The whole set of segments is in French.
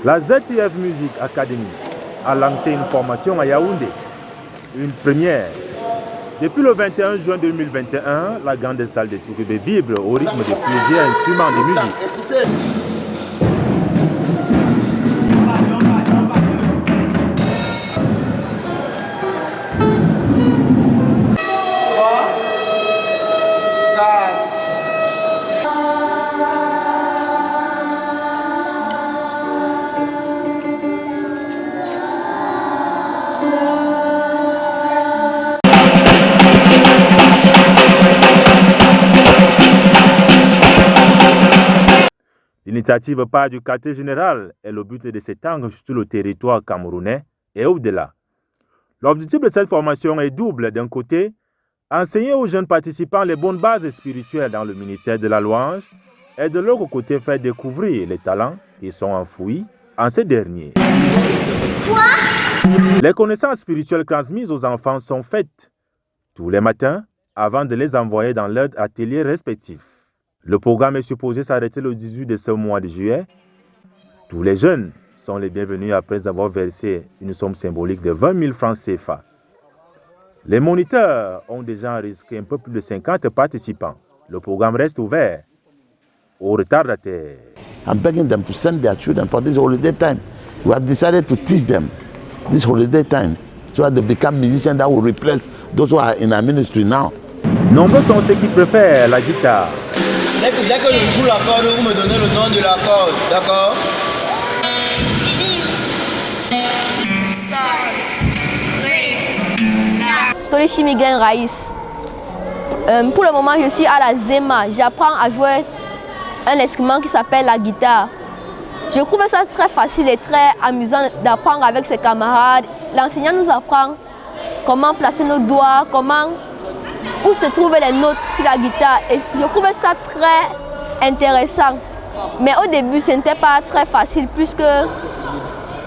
La ZTF Music Academy a lancé une formation à Yaoundé, une première. Depuis le 21 juin 2021, la grande salle de Tourébé vibre au rythme de plusieurs instruments de musique. L'initiative part du quartier général et le but est de s'étendre sur le territoire camerounais et au-delà. L'objectif de cette formation est double. D'un côté, enseigner aux jeunes participants les bonnes bases spirituelles dans le ministère de la louange et de l'autre côté, faire découvrir les talents qui sont enfouis en ces derniers. Les connaissances spirituelles transmises aux enfants sont faites tous les matins avant de les envoyer dans leurs ateliers respectifs. Le programme est supposé s'arrêter le 18 de ce mois de juillet. Tous les jeunes sont les bienvenus après avoir versé une somme symbolique de 20 000 francs CFA. Les moniteurs ont déjà enregistré un peu plus de 50 participants. Le programme reste ouvert aux retardataires. I'm begging them to send their children for this holiday time. We have decided to teach them this holiday time so that they become musicians that will replace those who are in our ministry now. Nombreux sont ceux qui préfèrent la guitare. Dès que je joue l'accord, vous me donnez le nom de l'accord, d'accord? Torishi Miguel Raïs. Pour le moment, je suis à la Zema. J'apprends à jouer un instrument qui s'appelle la guitare. Je trouve ça très facile et très amusant d'apprendre avec ses camarades. L'enseignant nous apprend comment placer nos doigts, où se trouvent les notes sur la guitare. Et je trouvais ça très intéressant. Mais au début, ce n'était pas très facile puisque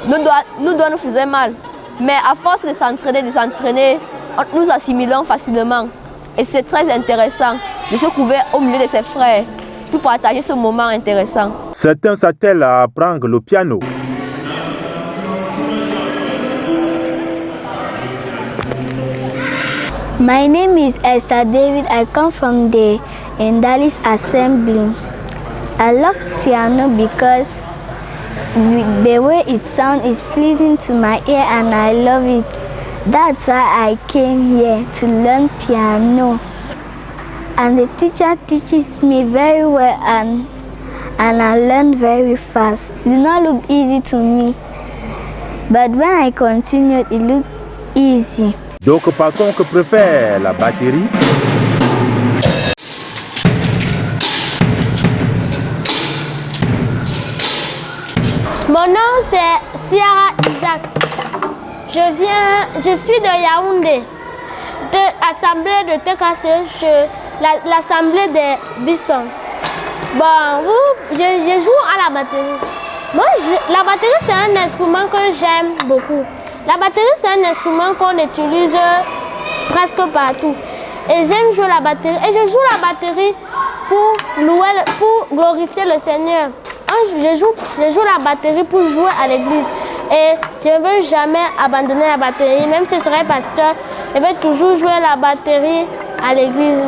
nos doigts nous faisaient mal. Mais à force de s'entraîner, nous assimilons facilement. Et c'est très intéressant de se trouver au milieu de ses frères pour partager ce moment intéressant. Certains s'attellent à apprendre le piano. My name is Esther David. I come from the Ndalis Assembly. I love piano because the way it sounds is pleasing to my ear and I love it. That's why I came here to learn piano. And the teacher teaches me very well and I learn very fast. It did not look easy to me, but when I continued, it looked easy. D'autres par contre préfèrent la batterie. Mon nom c'est Ciara Isaac. Je suis de Yaoundé, de l'assemblée de TKC, l'assemblée des Bissons. Bon, je joue à la batterie. Moi, la batterie c'est un instrument que j'aime beaucoup. La batterie c'est un instrument qu'on utilise presque partout. Et j'aime jouer la batterie. Et je joue la batterie pour glorifier le Seigneur. Je joue la batterie pour jouer à l'église. Et je ne veux jamais abandonner la batterie. Même si je serais pasteur, je vais toujours jouer la batterie à l'église.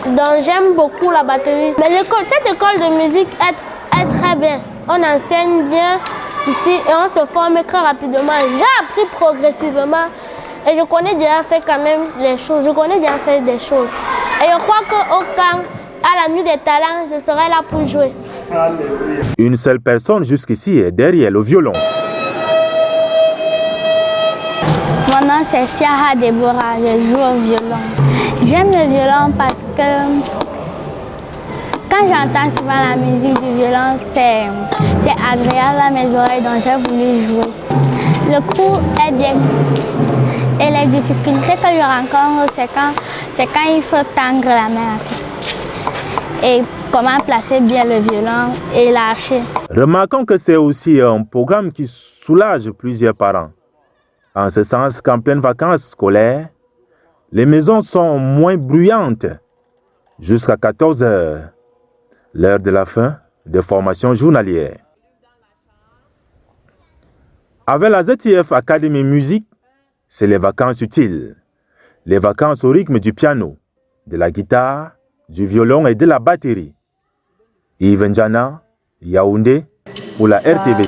Donc j'aime beaucoup la batterie. Mais cette école de musique est très bien. On enseigne bien ici et on se forme très rapidement. J'ai appris progressivement et je connais déjà fait quand même les choses. Je connais déjà fait des choses. Et je crois qu'au camp, à la nuit des talents, je serai là pour jouer. Une seule personne jusqu'ici est derrière le violon. Mon nom c'est Ciara Deborah, je joue au violon. J'aime le violon parce que quand j'entends souvent la musique du violon, c'est agréable à mes oreilles, donc j'ai voulu jouer. Le cours est bien. Et les difficultés que je rencontre, c'est quand il faut tendre la main. Et comment placer bien le violon et lâcher. Remarquons que c'est aussi un programme qui soulage plusieurs parents. En ce sens qu'en pleine vacances scolaires, les maisons sont moins bruyantes jusqu'à 14 h, l'heure de la fin des formations journalières. Avec la ZTF Academy Musique, c'est les vacances utiles. Les vacances au rythme du piano, de la guitare, du violon et de la batterie. Yves Njana, Yaoundé, pour la RTV.